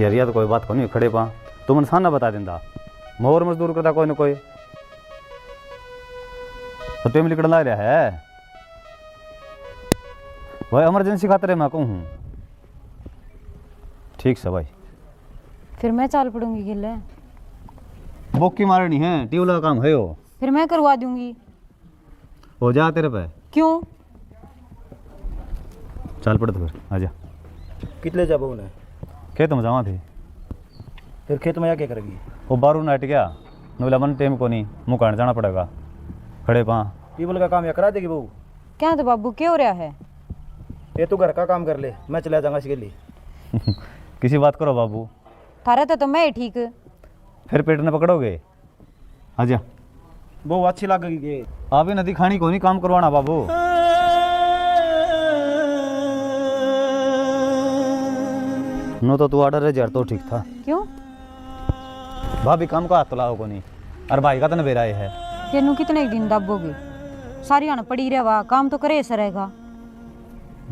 यार या तो कोई बात को नहीं खड़े पा तुम इंसान ना बता देंदा मोर मजदूर करता कोई ना कोई तो टेम लिकड़ ला रहा है भाई इमरजेंसी खातर मैं कहूँ ठीक से भाई फिर मैं चाल पड़ूंगी गिले बोकी मारनी है ट्यूब का काम है वो फिर मैं करवा दूंगी हो जा तेरे पे क्यों चल पड़ तो फिर आजा कितने जब उन्हें खेत में जावा थे फिर खेत में क्या करेगी वो बारू नाट गया नोला मन टेम को नहीं मुँह काट जाना पड़ेगा खड़े पा टीबल का काम या करा देगी बहू क्या तो बाबू क्यों हो रहा है ये तू घर का काम कर ले मैं चला जाऊंगा इसके लिए किसी बात करो बाबू थारा तो मैं ही ठीक फिर पेट ने पकड़ोगे आजा बहू अच्छी लगेगी आप ही नदी खानी को नहीं काम करवाना बाबू नो तो तू ऑर्डर है तो ठीक था क्यों भाभी काम का हाथ लाओ को नहीं और भाई का तो न बेराए है तेनू कितने दिन दाबोगे सारी आना पड़ी रहवा काम तो करे ऐसा रहेगा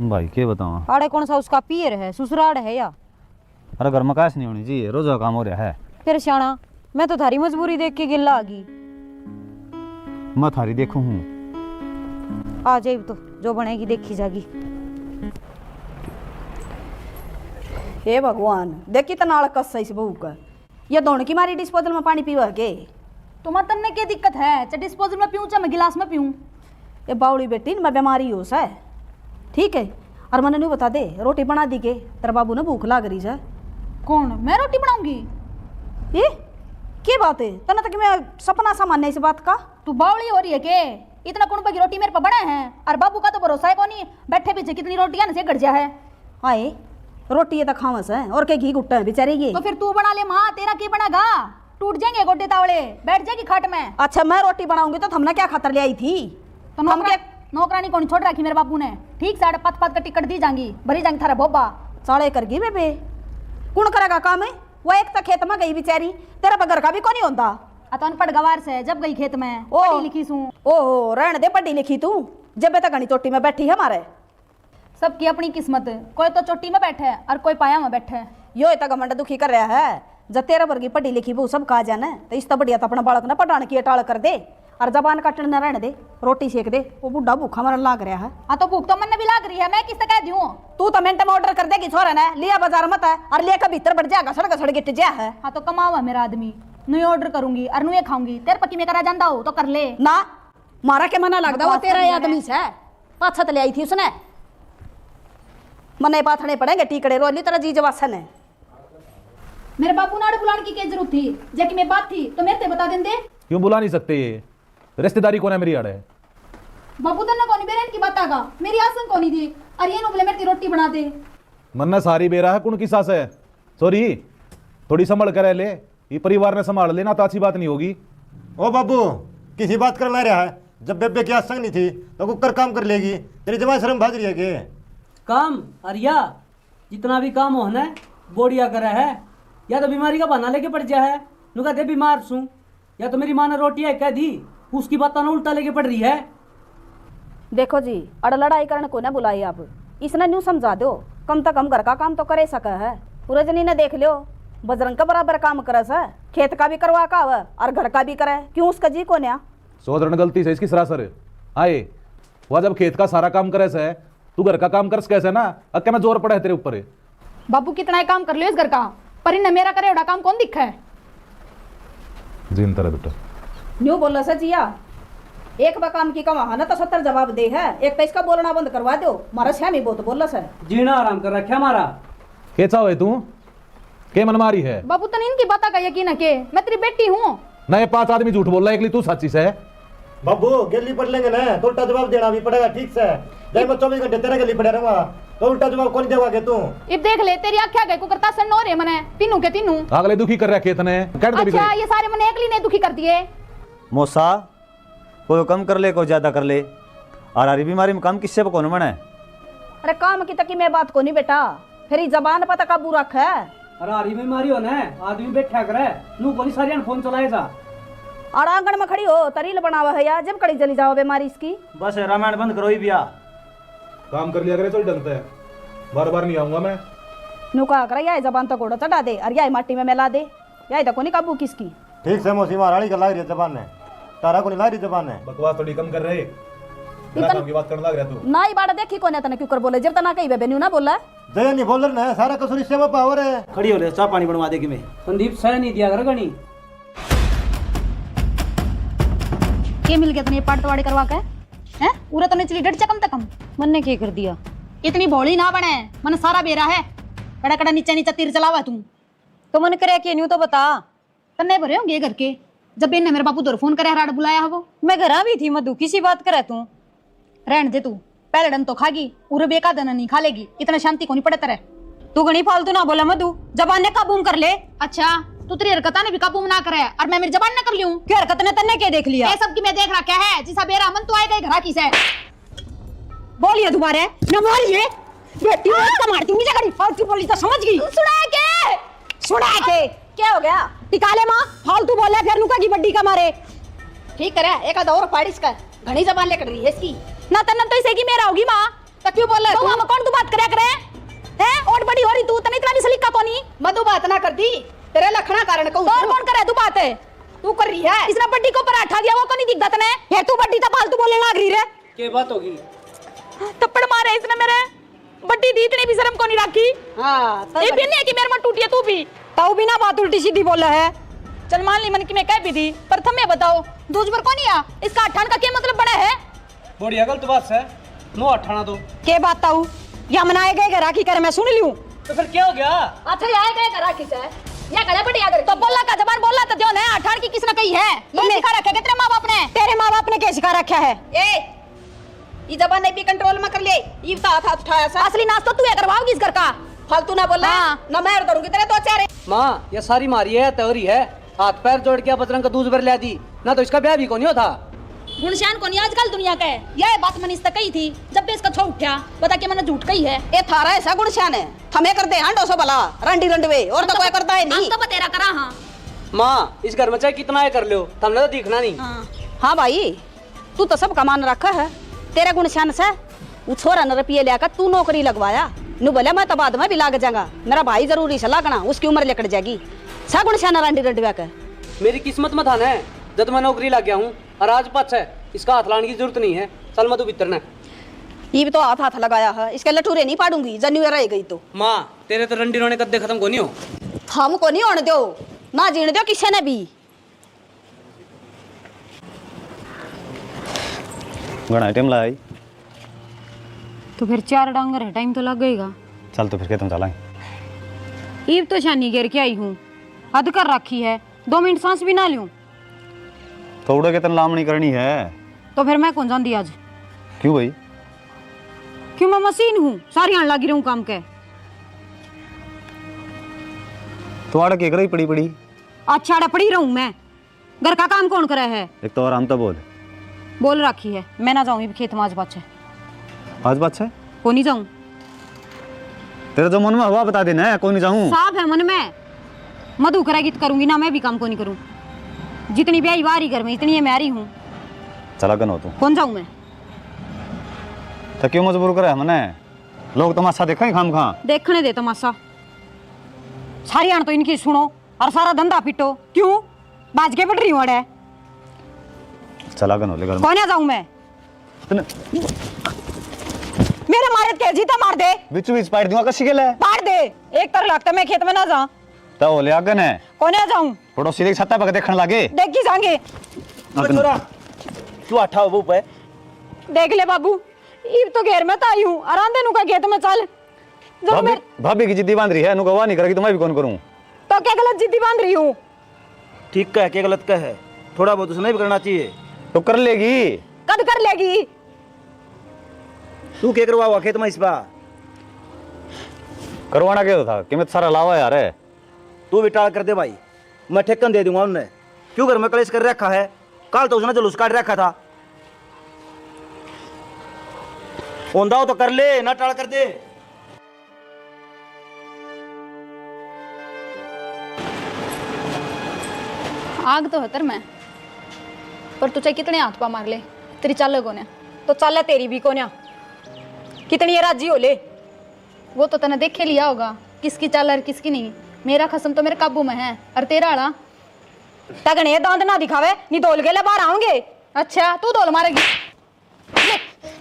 भाई के बताऊँ आड़े कौन सा उसका पियर है ससुराल है या अरे घर में कैश नहीं होनी चाहिए रोज का काम हो रहा है फिर श्याणा मैं तो थारी मजबूरी देख के गिल्ला आ गई मैं थारी देखू हूँ आ जाए तो जो बनेगी देखी जागी हे भगवान देख कितना अड़कस है इस बहू का ये दौड़ की मारी डिस्पोजल में पानी पीवा के तुम्हारे तन्ने क्या दिक्कत है चाहे डिस्पोजल में पीऊँ चाहे मैं गिलास में पीऊँ ये बावड़ी बेटी मैं बीमारी हो सा ठीक है और मैंने नहीं बता दे रोटी बना दी के तेरा बाबू ने भूख लाग रही है कौन मैं रोटी बनाऊंगी ये क्या बात है तना तक मैं सपना सा मानने इस बात का तू बावली हो रही है के इतना कुण की रोटी मेरे पर बना है और बाबू का तो भरोसा है कौन बैठे पीछे कितनी रोटियां से गड़ जा है आए रोटी ये तो खावस है और के घी गुट्टा है बेचारे ये तो फिर तू बना ले माँ तेरा की बनागा टूट जाएंगे गोड्डे तावड़े बैठ जाएगी खाट में अच्छा मैं रोटी बनाऊंगी तो हमने क्या खतर ले आई थी तो नौकरानी कौन छोड़ रखी मेरे बाबू ने ठीक साढ़े पत पत का टिकट दी जाएंगी भरी जाएंगी थारा बोबा साड़े कर गई बेबे कौन करेगा काम है वो एक तो खेत में गई बेचारी तेरा बगर का भी कौन होता तो अनपढ़ गवार से जब गई खेत में पढ़ी लिखी सू ओहो रहने दे पढ़ी लिखी तू जब तक घनी चोटी में बैठी है हमारे सबकी अपनी किस्मत कोई तो चोटी में बैठे और कोई पाया में बैठे यो इतना घमंड दुखी कर रहा है जब तेरा वर्गी पढ़ी लिखी वो सब कहा जाना तो इस तो बढ़िया तो अपना बालक ना पढ़ाने की टाल कर दे और जबान काटने न रहने दे रोटी सेक दे वो बुढ़ा भूखा मरन लाग रहा है हाँ तो भूख तो मन भी लाग रही है मैं किससे कह दूँ तू तो मिनट में ऑर्डर कर देगी छोरा ने लिया बाजार मत है और लेकर भीतर बढ़ जाएगा सड़क सड़क गिट जा है हाँ तो कमाओ है मेरा आदमी नुई ऑर्डर करूंगी और नुई खाऊंगी तेरे पति में करा जानता हो तो कर ले ना मारा के मना लगता वो तेरा आदमी से पाछत ले आई थी उसने मने पाथने पड़ेंगे टीकड़े रोली तेरा जी जवासन है मेरे बापू नाड़ बुलाने की क्या जरूरत थी जबकि मैं बात थी तो मेरे से बता देंगे क्यों बुला नहीं सकते ये रिश्तेदारी कौन है मेरी अड़े बापू तो ना कौन बेरन की बात आगा मेरी आसन कौन थी और ये बोले मेरी रोटी बना दे मन्ना सारी बेरा है कौन की सास है सॉरी थोड़ी संभल कर ले ये परिवार ने संभाल लेना तो अच्छी बात नहीं होगी ओ बाबू किसी बात कर ला रहा है जब बेबे की आसंग नहीं थी तो कुकर काम कर लेगी तेरी जवान शर्म भाग रही है के काम अरिया जितना भी काम हो ना बोड़िया करे है या तो बीमारी का बहाना लेके पड़ जा है नु कहते बीमार सू या तो मेरी माँ ने रोटियां कह दी उसकी बात ना उल्टा लेके पड़ रही है देखो जी अड़ लड़ाई करने को ना बुलाई आप इसने न्यू समझा दो कम से कम घर का काम तो करे सका है पूरे जनी ने देख लियो बजरंग का बराबर काम करे है खेत का भी करवा का है और घर का भी करे क्यों उसका जी को न्या सोदरण गलती से इसकी सरासर आए वह जब खेत का सारा काम करे से तू घर का काम कर कैसे ना अक्के में जोर पड़ा है तेरे ऊपर बापू कितना ही काम कर लियो इस घर का पर इन्हें मेरा करे उड़ा काम कौन दिखा है जीन तरह बेटा न्यू बोला सा जिया एक बार काम की कमा ना तो 70 जवाब दे है एक तो इसका बोलना बंद करवा दो मारा श्यामी बहुत बोला सर जीना आराम कर रखा हमारा के चाहो तू के मनमारी है बापू तो इनकी बात का यकीन है के मैं तेरी बेटी हूँ नए 5 आदमी झूठ बोल रहा है एकली तू सच्ची से बाबू गली पढ़ लेंगे ना तो उल्टा जवाब देना भी पड़ेगा ठीक से जब मैं 24 घंटे तेरा गली पड़े रहूंगा तो उल्टा जवाब कौन देगा के तू अब देख ले तेरी आख्या गई को करता सन नो रे मने तीनों के तीनों अगले दुखी कर रहा है खेत ने कह दे भी अच्छा ये सारे मने एकली ने दुखी कर दिए मौसा कोई कम कर ले कोई ज्यादा कर ले और हरी बीमारी में काम किससे कौन मना अरे काम की तकी मैं बात को नहीं बेटा फिर जबान पता काबू रख है अरे हरी बीमारी हो ना आदमी बैठा करे नू कोनी सारियां फोन चलाए जा और आंगन में खड़ी हो तरील बनावा है या जब कड़ी चली जाओ बीमारी इसकी बस रामायण बंद करो ही भैया काम कर लिया करे चल डंगता है बार बार नहीं आऊंगा मैं नु कहा कर या जबान तो घोड़ो चढ़ा दे और या माटी में मिला दे या तो कोनी काबू किसकी। ठीक से मौसी महारानी का लाग रही है जबान है, तारा को नहीं लाग रही जबान है। बकवास थोड़ी कम कर रहे, इतन की बात करने लग रहा तू। ना ही बाड़ा देखी कोने तने क्यों कर बोले जब तना कही बेबे ना बोला जय नहीं बोल रहे ना, सारा कसूर इससे में पावर है। खड़ी हो ले, चाय पानी बनवा देगी मैं। संदीप सह नहीं दिया कर गणी। के मिल गया तने पाट तवाड़े करवा के हैं? पूरा तने चली डट कम तक कम मन ने क्या कर दिया? इतनी भोली ना बने, मन सारा बेरा है। कड़ा कड़ा नीचे नीचे तीर चलावा तू तो मन करे कि न्यू तो बता। तन्ने भरे होंगे घर के जब इन्हें मेरे बापू तो फोन करे राड बुलाया है वो। मैं घर भी थी मधु, किसी बात करे तू? रहने दे तू, पहले डन तो खागी उरे बेका दन नहीं खा लेगी, इतना शांति को नहीं पड़े तेरे। तू घनी फालतू ना बोला मधु, जबान ने काबू कर ले। अच्छा तू तेरी हरकता ने भी काबू ना करे और मैं मेरी जबान न कर लूं। क्या हरकत ने तन्ने क्या देख लिया? ये सब की मैं देख रहा क्या है जिसा बेरा मन तो आएगा घरा की से। बोलिए तुम्हारे न बोलिए बेटी का मारती मुझे कड़ी फालतू बोली तो समझ गई। सुना के क्या हो गया? टिकाले मां फालतू बोले फिर नुका की बड्डी का मारे। ठीक करे एक आधा और फाड़िस का घनी जबान लेकर रही है इसकी ना तन्ना तो इसे की मेरा होगी मां। तो क्यों बोल रहा तो हम कौन तू बात करे हैं? और बड़ी हो रही तू तने इतना भी सलीका कोनी मधु बात ना कर दी तेरे लखना कारण कहूं तो और कौन करे तू बात है? तू कर रही है। इसने बड्डी को पराठा दिया वो को नहीं दिखता तने? ये तू बड्डी तो फालतू बोलने लग रही रे। के बात होगी? थप्पड़ मारे इसने मेरे, बड्डी दी इतनी भी शर्म को नहीं रखी। हां ये भी नहीं है कि मेरे मन टूटी है तू भी ताऊ बिना बात उल्टी सीधी बोला है। चल मान ली मन की मैं कह भी थी पर थमे बताओ दूज पर कौन आ इसका अठान का क्या मतलब बड़ा है? बढ़िया गलत बात है, नो अठाना दो के बात ताऊ या मनाए गए घर राखी कर मैं सुन लियूं। तो फिर क्या हो गया? अच्छा ये गए घरा की से या गले बढ़िया कर तो बोला का जबान बोला तो जो ने अठान की किसने कही है? ये सिखा रखा है तेरे मां बाप ने? तेरे माँ बाप ने क्या सिखा रखा है? ए ये जबान नहीं भी कंट्रोल में कर ले। ये तो हाथ उठाया सा असली नाश्ता तू है करवाओगी इस घर का। फालतू ना बोल ना मैं करूंगी तेरे तो चारे। माँ ये सारी मारी है तोरी है, हाथ पैर जोड़ के बजरंग का दूध भर ले दी ना तो इसका ब्याह भी कौन था। गुणशान को नहीं आजकल दुनिया का है यह बात मैंने इस तक कही थी जब भी इसका छो उठा बता के मैंने झूठ कही है। ए थारा ऐसा गुणशान है थमे कर दे हांडो सो भला रंडी रंडवे और तो कोई करता है नहीं। हम तो बतेरा करा। हां माँ इस घर में चाहे कितना है कर लो हमने तो दिखना नहीं। हाँ भाई तू तो सब कमान रखा है तेरा गुणशान से वो छोरा न रुपये लेकर तू नौकरी लगवाया नु बोले मैं तो बाद में भी लाग जाऊंगा मेरा भाई जरूरी से लागना उसकी उम्र लेकर जाएगी सा गुणशान रंडी रंडवा का। मेरी किस्मत में था ना जब मैं नौकरी लग गया हूँ और आज पछ है इसका हाथ लाने की जरूरत नहीं है। चल मैं तू भीतर ने ये भी तो हाथ हाथ लगाया है इसके लटूरे नहीं पाड़ूंगी जन्यू रह गई तो। माँ तेरे तो रंडी रोने कद्दे खत्म को नहीं हो। हमको नहीं होने दो ना जीने दो किसी ने भी। घना टाइम लाई तो फिर 4 डांगर है टाइम तो लगेगा। चल तो फिर खेतों चलाएं। ईब तो शानी घेर के आई हूँ हद कर रखी है 2 मिनट सांस भी ना लूं थोड़ा के तन लामणी करनी है तो फिर मैं कौन जानती आज? क्यों भाई? क्यों मैं मशीन हूँ सारी आने लगी रहूं काम के। तो आड़ा के कर पड़ी पड़ी अच्छा आड़ा पड़ी रहूं मैं, घर का काम कौन करे है? एक तो और हम तो बोल रखी है मैं ना जाऊँ खेत में आज पाछे। आज बात है को नहीं जाऊँ तेरे जो मन में हुआ बता देना है कोई नहीं जाऊँ। साफ है मन में मधु करेगी तो करूंगी ना मैं भी काम को नहीं करूँ। जितनी ब्याही वारी घर में इतनी है मैं आ रही हूँ। चला गन हो तू कौन जाऊँ मैं? तो क्यों मजबूर करे हमने? लोग तमाशा देखा ही खाम खा देखने दे तमाशा सारी आन तो इनकी सुनो और सारा धंधा पिटो क्यों बाज के पट रही हूँ अड़े। चला गन हो ले घर में कौन जाऊँ मैं? मेरे मारे के जीता मार दे बीच बीच पाड़ दूंगा कसी के ले पाड़ दे एक तर लगता मैं खेत में ना जा तो हो ले आगन है कौन जाऊँ पड़ोसी देख छत्ता पक देखने लगे देखी जाएंगे छोरा तू आठा हो पे देख ले बाबू ईब तो घेर में आई हूँ आराम नु का खेत में चल जो भाभी मैं भाभी की जिद्दी बांध रही है नुका नहीं करेगी तो मैं भी कौन करूँ? तो क्या गलत जिद्दी बांध रही हूँ? ठीक का है क्या गलत का है थोड़ा बहुत उसने भी करना चाहिए। तो कर लेगी कद कर लेगी तू क्या करवा हुआ खेत में इस बार करवाना क्या था कि मैं सारा लावा यार है। तू भी टाल कर दे भाई मैं ठेकन दे दूंगा उन्हें क्यों घर में कलेश कर रखा है कल तो उसने जुलूस काट रखा था ओंदा हो तो कर ले ना टाल कर दे। आग तो हतर मैं पर तू चाहे कितने हाथ पा मार ले तेरी चाल को तो चल तेरी भी कोन्या कितनी राजी हो ले वो तो तने देखे लिया होगा किसकी चाल और किसकी नहीं। मेरा खसम तो मेरे काबू में है और तेरा आला तगने दांत ना दिखावे नहीं दोल के ले बाहर आऊंगे। अच्छा तू धोल मारेगी।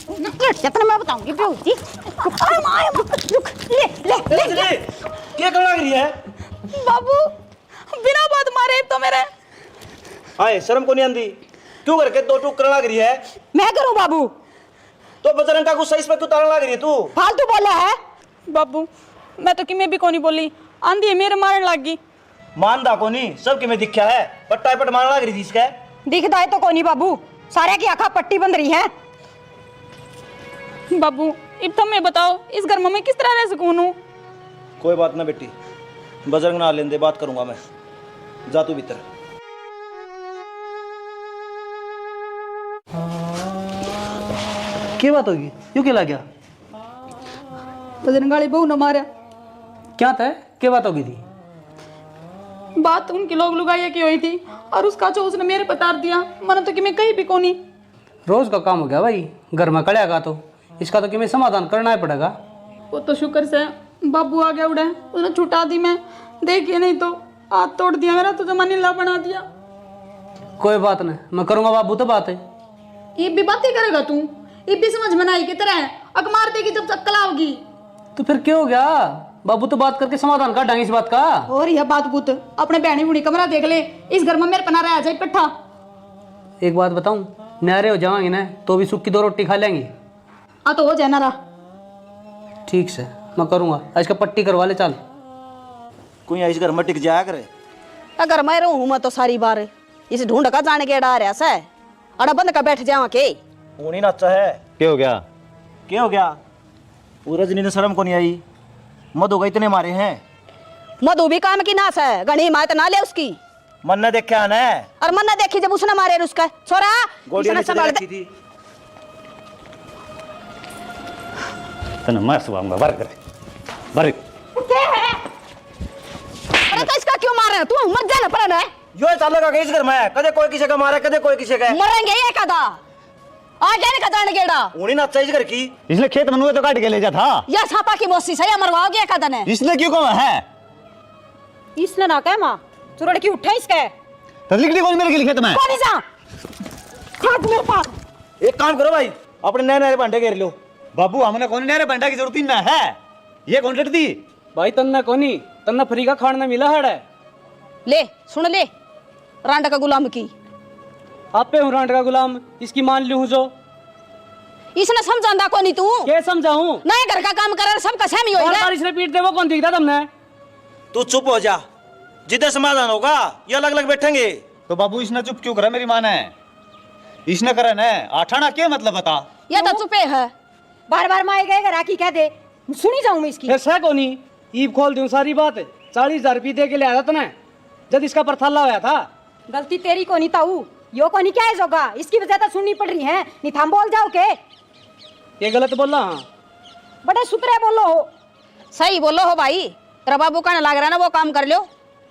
कितना मैं बताऊंगी बेवती। ले ले क्या करने लग रही है? बाबू बिना बात मारे तो मेरे आए शर्म को नहीं आंदी? क्यों करके दो टूक करने लग रही है? मैं करूं बाबू? तो बजरंग का गुस्सा इस पे क्यों तारने लग रही है तू? फालतू बोला है बाबू। मैं तो कि मैं भी कोनी बोली, आंधी मेरे मारने लगी। मानदा को नहीं, सब कि मैं दिखा है, पट्टा पट मारने लग रही थी इसका। दिखता है तो कोनी बाबू, सारे की आंखा पट्टी बंद रही है। बाबू अब तो मैं बताओ इस घर में मैं किस तरह रह सकूं हूं? कोई बात ना बेटी, बजरंग ना लेने दे, बात करूंगा मैं। जा तू भीतर। क्या बात होगी? क्यों क्या गया? बजरंग वाली बहू न मारा। क्या था? क्या बात होगी थी? बात उनके लोग लुगाइया की हुई थी और उसका जो उसने मेरे बता दिया, मन तो कि मैं कहीं भी कोनी। रोज का काम हो गया भाई, घर में कड़ेगा तो इसका तो कि मैं समाधान करना ही पड़ेगा। वो तो शुक्र से बाबू आ गया उड़े, उसने छुटा दी। मैं देखिए नहीं तो हाथ तोड़ दिया मेरा, तो जमा नीला बना दिया। कोई बात नहीं, मैं करूंगा बाबू, तो बात है। ये भी बातें करेगा तू? ये भी समझ में आई की तरह अक मार देगी जब तक कला होगी। तो फिर क्या हो गया? बाबू तो बात करके समाधान काटेंगे इस बात का। और यह बात बुत अपने बहनी बुनी कमरा देख ले, इस घर में मेरे पना रहा जाए पट्ठा। एक बात बताऊं, न्यारे हो जाएंगे ना तो भी सूखी 2 रोटी खा लेंगे। आ तो हो जाए ना। ठीक से मैं करूंगा, आज का पट्टी करवा ले। चल कोई इस घर में टिक जाया करे। अगर मैं रहूं मैं तो सारी बार इस ढूंढ का जाने के डा रहा से अड़ा बंद का बैठ जावा के। ऊनी नाचा है। क्या हो गया? क्या हो गया? वो रजनी ने शर्म को नहीं आई, मधु को इतने मारे हैं। मधु भी काम की नास है, घनी हिमायत ना ले उसकी। मन ने देखा ना, और मन ने देखी जब उसने मारे उसका छोरा गोलियां इसने नीचे संभाल रखी दे। थी। तने मार सुबह बार कर बार। अरे तो इसका क्यों मार रहे हो? तू मर जाना पर ना यो चालेगा कि इस घर में कदे कोई किसी का मारे, कदे कोई किसी का। मरेंगे ये कदा आ जाने का जाने केड़ा। ऊनी नाचा इस घर की। इसने खेत में तो काट के ले जा था। या छापा की मोसी से या मरवाओगे कदा ने। इसने क्यों कहा है? इसने ना कहे माँ चुरड़ की उठे इसके तो लिखनी कौन मेरे के खेत में? कौन जा खाद मेरे पास। एक काम करो भाई, अपने नए नए भांडे घेर लो। बाबू हमने कौन नहरे बंडा की जरूरत ही ना है, ये कॉन्ट्रैक्ट दी। भाई तन्ना कोनी, तन्ना फ्री का खाना मिला है। ले सुन ले रांड का गुलाम की आपे हूँ रांड का गुलाम, इसकी मान लूँ जो। इसने समझांदा को नहीं तू क्या समझाऊं? नए घर का काम कर सब कसम ही होगा। बारिश ने पीट दे वो कौन दिखता तुमने? तू चुप हो जा, जिधर समाधान होगा ये अलग अलग बैठेंगे। तो बाबू इसने चुप क्यों करा? मेरी मां ने इसने करा ना आठाना, क्या मतलब बता? ये तो चुपे है। बार बार माए गए घर आकी कह दे, सुनी जाऊं मैं इसकी। ऐसा कोनी ईब खोल दूं सारी बात। 40,000 रुपये दे के ले आया तने जब इसका परथाला होया था। गलती तेरी को नहीं ताऊ, यो को नहीं क्या है जोगा, इसकी वजह तो सुननी पड़ रही है। नहीं थाम बोल जाओ के ये गलत बोला? हाँ बड़े सुतरे बोलो हो। सही बोलो हो भाई। तेरा बाबू कहने लग रहा है ना वो काम कर लो,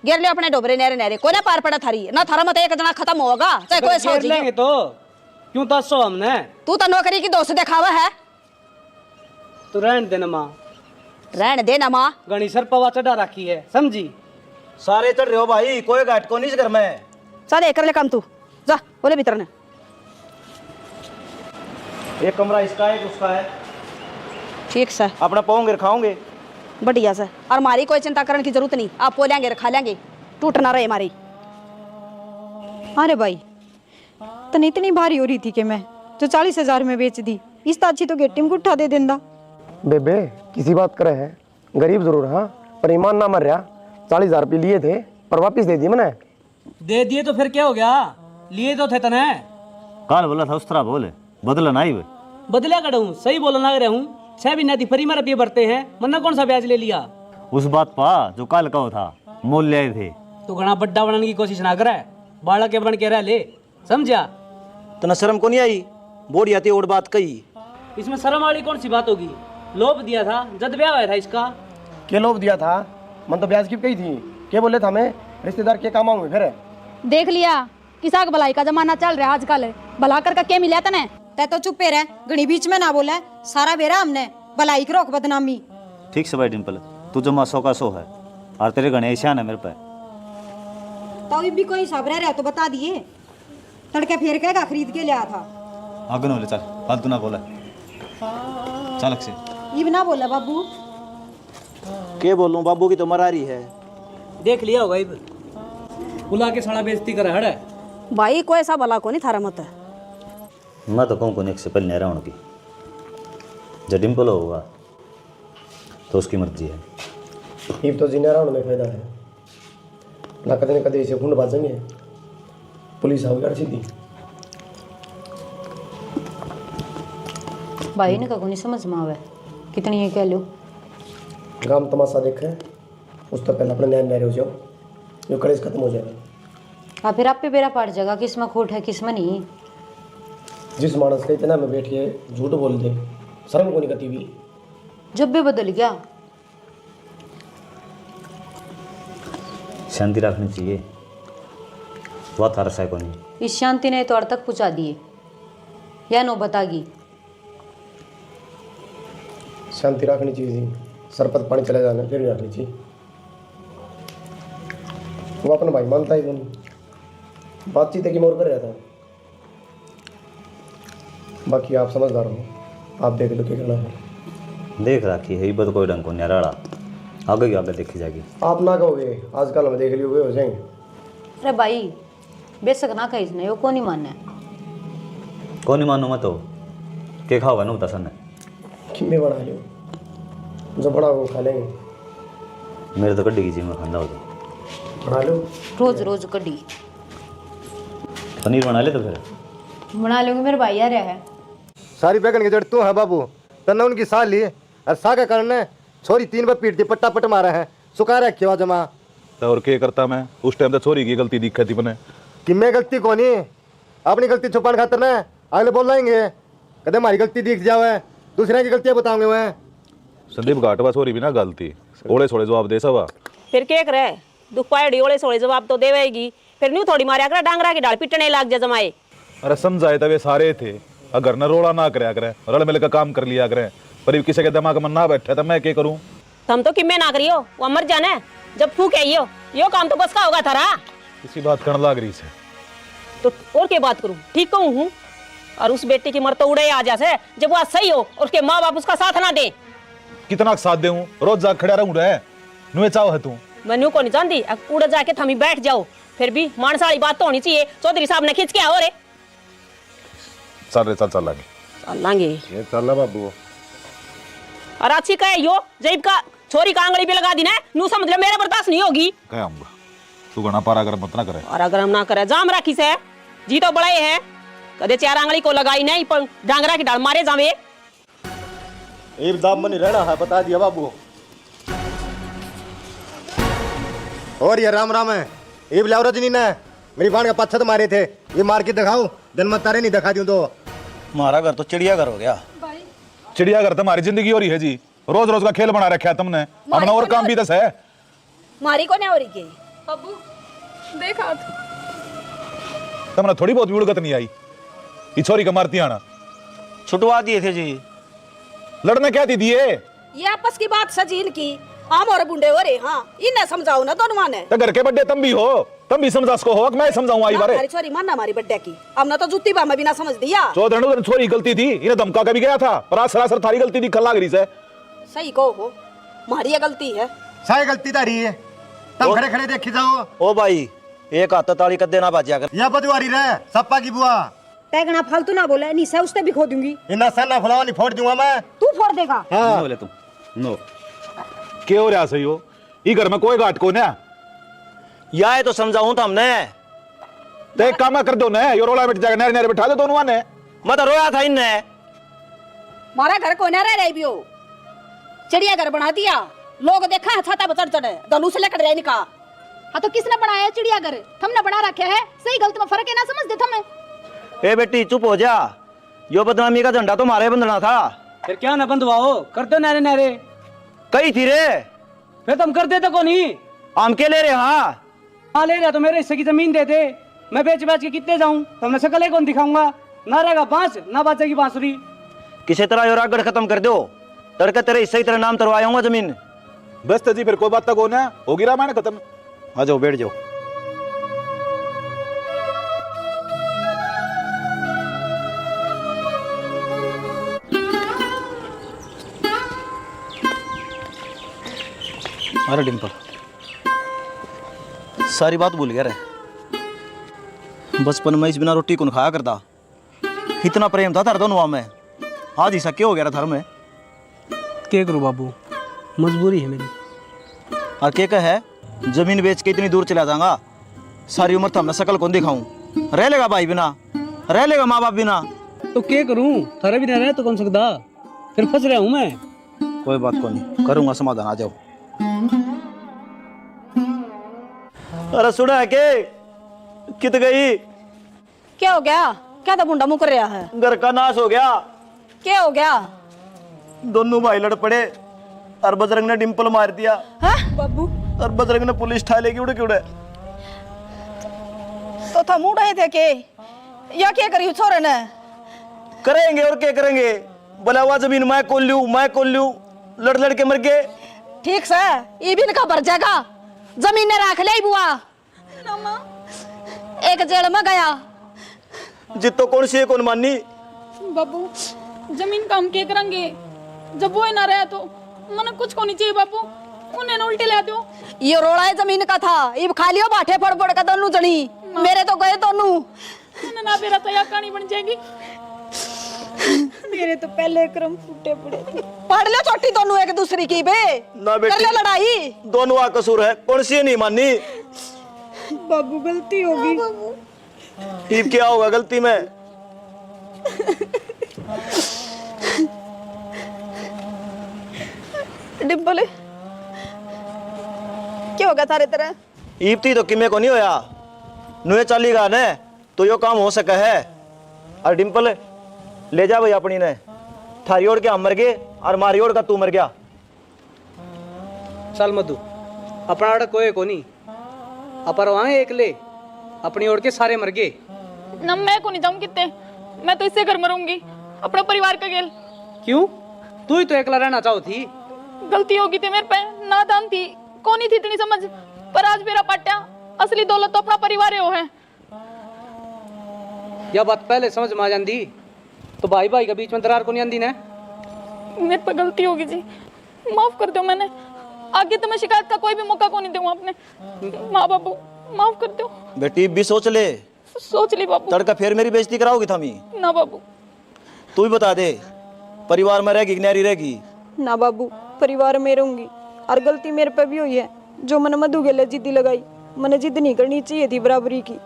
गिर लो अपने डोबरे नेरे नेरे। कोई ना पार पड़ा थारी ना, थारा मत एक जना खत्म होगा चाहे कोई घेर लेंगे तो क्यों तासो हमने? तू तो नौकरी की दोस्त दिखावा है। तू रहन देना माँ, रहने दे ना माँ। गणी सर पवा चढ़ा रखी है समझी। सारे चढ़ रहे हो भाई, कोई घाट को नहीं इस घर में। चल कर ले काम तू जा बोले भीतर ने। एक कमरा इसका है, एक उसका है। ठीक से अपना पाओगे खाओगे। बढ़िया से, और हमारी कोई चिंता करने की जरूरत नहीं। आप पोलेंगे खा लेंगे, टूट ना रहे हमारी। अरे भाई तने इतनी भारी हो रही थी कि मैं जो 40,000 में बेच दी, इस अच्छी तो गेटी में गुट्ठा दे देंदा। बेबे किसी बात करे है, गरीब जरूर हाँ पर ईमान ना मर रहा। 40,000 रुपये लिए थे पर वापिस दे दिए मैंने। दे दिए तो फिर क्या हो गया? लिए तो थे तने। काल बोला था उस तरह बोले, बदला ना ही वे। बदला करूँ, सही बोलना लग रहा हूँ। 6 महीने की फ्री में रुपये भरते हैं, मन्ना कौन सा ब्याज ले लिया? उस बात पा जो काल का था मोल ले आए थे। तू घना बड्डा बनने की कोशिश ना करे, बाड़ा के बन के रह ले समझा। तना शर्म को नहीं आई? बोड़ी आती और बात कही। इसमें शर्म वाली कौन सी बात होगी? लोभ दिया था जब ब्याह हुआ था इसका। क्या लोभ दिया था? मन तो ब्याज की कही थी। क्या बोले था हमें रिश्तेदार के काम आऊंगे फिर? देख लिया किसाक भलाई का जमाना चल रहा है आजकल। भला कर क्या मिला तने? तै तो चुप रह, घड़ी बीच में ना बोले, सारा बेरा हमने भलाई की रोक बदनामी। ठीक से भाई डिम्पल, तू जो मासो का सो है और तेरे घने ईशान है मेरे पे। तो अभी भी कोई सब रह तो बता दिए। तड़के फेर के खरीद के लिया था। आगे न बोले, चल फालतू ना बोला, चल अक्षय। ये भी ना बोला बाबू। के बोलूं, बाबू की तो मरारी है। देख लिया होगा इब बुला के साड़ा बेइज्जती कर हड़ है। भाई कोई ऐसा भला को नहीं थारा मत है। मैं तो कहूँ को से पहले नहीं रहा की जब डिम्पल होगा तो उसकी मर्जी है। ये तो जीने राउंड में फायदा है ना, कदे न कदे इसे फुंड बाजेंगे, पुलिस आओगी सीधी। भाई ने कहो नहीं समझ में आवे कितनी ये कह लो। गांव तमाशा देखे उस तो पहले अपने न्याय न्याय हो जाओ, जो कलेश खत्म हो जाएगा। हाँ फिर आप पे बेरा पड़ जाएगा, किस में खोट है किस में नहीं। जिस मानस के इतना में बैठ के झूठ बोल दे, शर्म को नहीं करती भी। जब भी बदल गया। शांति रखनी चाहिए, वह थारा साय को नहीं। इस शांति ने तो और तक पहुँचा दिए या नो बतागी। शांति रखनी चाहिए, सरपत पानी चले जाना फिर भी रखनी चाहिए। वो अपना भाई मानता ही नहीं, बातचीत है कि मोर कर रहा था। बाकी आप समझदार हो, आप देख लो क्या करना है। देख रखी है इबत कोई ढंग को निराड़ा, आगे की आगे देखी जाएगी। आप ना कहोगे आजकल हम देख लियो हो जाएंगे। अरे भाई बेशक ना कही इसने, वो कौन नहीं मानना है। कौन नहीं मानो मत हो के खाओगा ना बता सन किम्मे बना लियो, जो बड़ा वो खा लेंगे। मेरे तो कड्डी की जी में खाना हो तो बना लो, रोज रोज कड़ी पनीर बना ले तो फिर बना लूंगी। मेरे भाई आ रहा है। सारी बैगन की जड़ तू है बाबू, तन्ना उनकी साल ली और सा के कारण छोरी 3 बार पीट दी, पट्टा पट मारा है, सुखा रखे हुआ जमा। तो और क्या करता मैं उस टाइम तो छोरी की गलती दिखा थी मैंने। कि मैं गलती कौन ही, अपनी गलती छुपाने खातर ना अगले बोल लाएंगे कदम हमारी गलती दिख जावे, दूसरे की गलतियां बताओगे मैं। संदीप घाटवा छोरी भी ना गलती ओले सोले जवाब दे सवा। फिर क्या करे, दुख पाए ओले सोले जवाब तो देवेगी। फिर न्यू थोड़ी मारा कर डांगरा की डाल पिटने लग जा जमाए। अरे समझाए तब सारे थे, अगर न रोड़ा ना कराया करें, रल मिल का काम कर लिया करें, पर किसी के दिमाग में ना बैठे तो मैं क्या करूं। तुम तो किम्मे ना करियो, वो मर जाना जब फूक है यो काम तो बस का होगा थारा। इसी बात करने लग रही है तो और क्या बात करूं, ठीक कहूं हूं। और उस बेटी की मर तो उड़े आ जासे जब वो सही हो और उसके माँ बाप उसका साथ ना दे। कितना साथ दे रोज जाग खड़ा रहूं रे नुए चाव है तू। मैं न्यू को नहीं जानती, उड़ जाके थमी बैठ जाओ। फिर भी मानस वाली बात तो होनी चाहिए। चौधरी साहब ने खींच के आओ रे। चल रे चल लागे चल लांगे ये चल बाबू। और अच्छी कहे यो जैब का छोरी का आंगली पे लगा दी ना, नू समझ ले मेरा बर्दाश्त नहीं होगी। क्या आऊंगा तू घना पारा कर मत ना करे। और अगर हम ना करे जाम राखी से जी तो बड़े है कदे 4 आंगली को लगाई नहीं, पर डांगरा की डाल मारे जावे। एक दाम में नहीं रहना है, बता दिया बाबू। और ये राम राम है, ये लाओ रजनी ने मेरी बाण का पच्छत मारे थे, ये मार के दिखाओ, दिन में तारे नहीं दिखा दूं तो। हमारा घर तो चिड़ियाघर हो गया। चिड़ियाघर तुम्हारी जिंदगी हो रही है जी, रोज रोज का खेल बना रखा है तुमने, अपना और काम भी दस है। मारी को नहीं हो रही के अबू देखा तुमने थोड़ी बहुत विड़गत नहीं आई, ये छोरी का मारती आना छुटवा दिए थे जी। लड़ने क्या दी दिए, ये आपस की बात सजीन की आम और बुंडे हो रे। हाँ इन्हें समझाओ ना दोनों माने। तो घर के बड्डे तुम भी हो, तुम भी समझा सको हो, मैं समझाऊं आई बारे। हमारी छोरी मानना हमारी बड्डे की, अब ना तो जुत्ती बा मैं बिना समझ दिया। चौधरी छोरी गलती थी, इन्हें धमका कभी गया था, पर आज सरासर थारी गलती थी खल्ला गरी से। सही कहो हो, हमारी ये गलती है। सारी गलती तारी है, तब खड़े खड़े देखी जाओ। ओ भाई एक हाथ ताली कर देना बाजिया कर। या बदवारी रहे सप्पा की बुआ, तैगना फालतू ना बोले, नहीं से उससे भी खो दूंगी। इना सन्ना फुलावा नहीं फोड़ दूंगा मैं। तू फोड़ देगा। हाँ बोले तुम नो क्या हो रहा सही हो, ये घर में कोई घाट को ना या है तो समझाऊं तो हमने। तो एक काम कर दो ना, ये रोला बैठ जाएगा, नहर नहर बैठा दो दोनों ने। मैं तो रोया था इनने। हमारा घर को न रह रही भी हो, चिड़ियाघर बना दिया। लोग देखा है छाता बचड़ चढ़े दलू से लेकर रहने का। हाँ तो किसने बनाया चिड़ियाघर? हमने बना रखे है। सही गलत में फर्क है ना समझ दे हमें। ए बेटी चुप हो जा, यो बदनामी का झंडा तो मारे बंधना था। फिर क्या ना बंधवाओ, कर दो नारे नारे। कई थी रे, फिर तुम कर देते को नहीं। आम के ले रहे। हाँ ले रहा तो मेरे हिस्से की जमीन दे दे, मैं बेच बेच के कितने जाऊं, तो मैं शकल कौन दिखाऊंगा। ना रहेगा बांस ना बाजेगी बांसुरी। किसी तरह यो रागड़ खत्म कर दो, तड़के तेरे हिस्से की तरह नाम तरवाऊंगा जमीन। बस जी फिर कोई बात तक होना होगी रामायण खत्म। आ जाओ बैठ जाओ। अरे डिम्पल, सारी बात भूल गया रे। बचपन में इस बिना रोटी कौन खाया करता। इतना प्रेम था तारे दोनों में, आज ऐसा क्या हो गया धर्म में? क्या करूँ बाबू, मजबूरी है मेरी। और क्या कह है, जमीन बेच के इतनी दूर चला जाऊंगा, सारी उम्र तो हमने शकल कौन दिखाऊं। रह लेगा भाई बिना, रह लेगा माँ बाप बिना। तो क्या करूँ, थारे भी नहीं रहे तो कौन सकता, फिर फंस रहा हूँ मैं। कोई बात को नहीं, करूंगा समाधान, आ जाओ। अरे सुना है के कित गई? क्या हो गया? क्या तो मुंडा मुकर रहा है? घर का नाश हो गया। क्या हो गया? दोनों भाई लड़ पड़े और बजरंग ने डिम्पल मार दिया। बाबू और बजरंग ने पुलिस ठा लेगी उड़े के उड़े। तो था मुंह रहे थे के या क्या करी छोरे ने? करेंगे और क्या करेंगे, बोला हुआ जमीन मैं खोल लूं, लड़ लड़ के मर गए। ठीक से ये भी इनका भर जाएगा, जमीन ने राख ले बुआ। एक जेल में गया। जितो कौन सी है कौन मानी? बाबू जमीन का हम क्या करेंगे, जब वो ही ना रहा तो मन कुछ को नहीं चाहिए बाबू, उन्हें न उल्टे ले दो। ये रोड़ा है जमीन का था, इब खालियो बाठे पड़ पड़ का दोनों जनी, मेरे तो गए दोनों। ना मेरा तो यह कहानी बन जाएगी। मेरे तो पहले क्रम फूटे पड़े थे। पढ़ लो छोटी दोनों एक दूसरी की बे, ना बेटी, कर ले लड़ाई। दोनों का कसूर है, कौन सी नहीं मानी? बाबू गलती होगी। ईब क्या होगा गलती में? डिम्पल क्या होगा थारे तरह? ईब थी तो किमे को नहीं होया, नुए चलेगा ने तो यो काम हो सका है। और डिम्पल ले जा भाई अपनी ने, थारी ओर के हम मर गए और मारी ओर का तू मर गया। चल मधु, अपना आड़ कोई को नहीं, अपर वहां एक ले, अपनी ओर के सारे मर गए। न मैं को नहीं जाऊं कितने, मैं तो इससे घर मरूंगी, अपने परिवार का गेल। क्यों? तू ही तो एकला रहना चाहो थी। गलती होगी थी मेरे पे, नादान थी, कौन ही थी इतनी समझ। पर आज मेरा पाट्या असली दौलत तो अपना परिवार ही है। यह बात पहले समझ में आ जाती तो भाई भाई के बीच में दरार को नहीं आंदी ना। मेरे पे गलती होगी जी, माफ कर दो। मैंने आगे तो मैं शिकायत का कोई भी मौका को नहीं दूंगा अपने। माँ बाबू माफ कर दो। बेटी भी सोच ले, सोच ली बाबू। तड़का फिर मेरी बेइज्जती कराओगी थामी? ना बाबू। तू ही बता दे, परिवार में रहेगी कि नहीं रहेगी? ना बाबू, परिवार में रहूंगी। और गलती मेरे पे भी हुई है, जो मैंने मधु के लिए जिद्दी लगाई। मैंने जिद नहीं करनी चाहिए थी बराबरी की।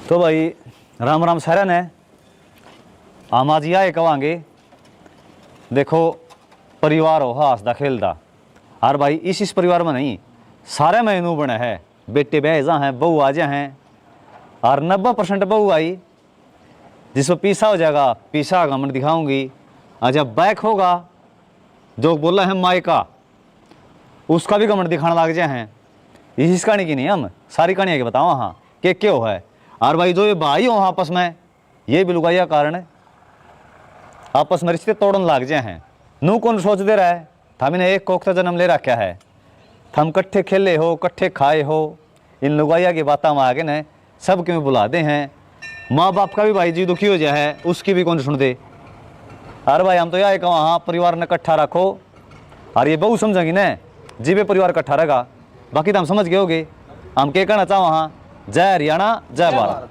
तो भाई राम राम सारा ने आमा जी आए कवांगे। देखो परिवार हो हंसदा खेलदा, और भाई इस परिवार में नहीं, सारे में नू बने है। बेटे बहजा हैं, बहू आ जाए हैं, और 90% बहू आई, जिसको पीसा हो जाएगा पीसा गमन दिखाऊंगी। और जब बैक होगा जो बोला है मायका, उसका भी गमन दिखाने लग जाए हैं। इस कहानी की नहीं, हम सारी कहानी के बताओ हाँ कि क्यों है। और भाई जो ये भाई हो आपस में, ये भी लुगाइया कारण आपस में रिश्ते तोड़न लग जाए हैं। नू कौन सोच दे रहा है, थामी ने एक कोख जन्म ले रखा है, थम कट्ठे खेले हो, कट्ठे खाए हो। इन लुगाइया की बातें में आगे ने सब क्यों बुला दे हैं। माँ बाप का भी भाई जी दुखी हो जाए है, उसकी भी कौन सुन दे। अरे भाई हम तो यह कहा हाँ परिवार ने इकट्ठा रखो, और ये बहु समझेंगी न जीवे परिवार इकट्ठा रहेगा। बाकी तो हम समझ गए होगे हम क्या कहना चाहो। हाँ, जय हरियाणा जय भारत।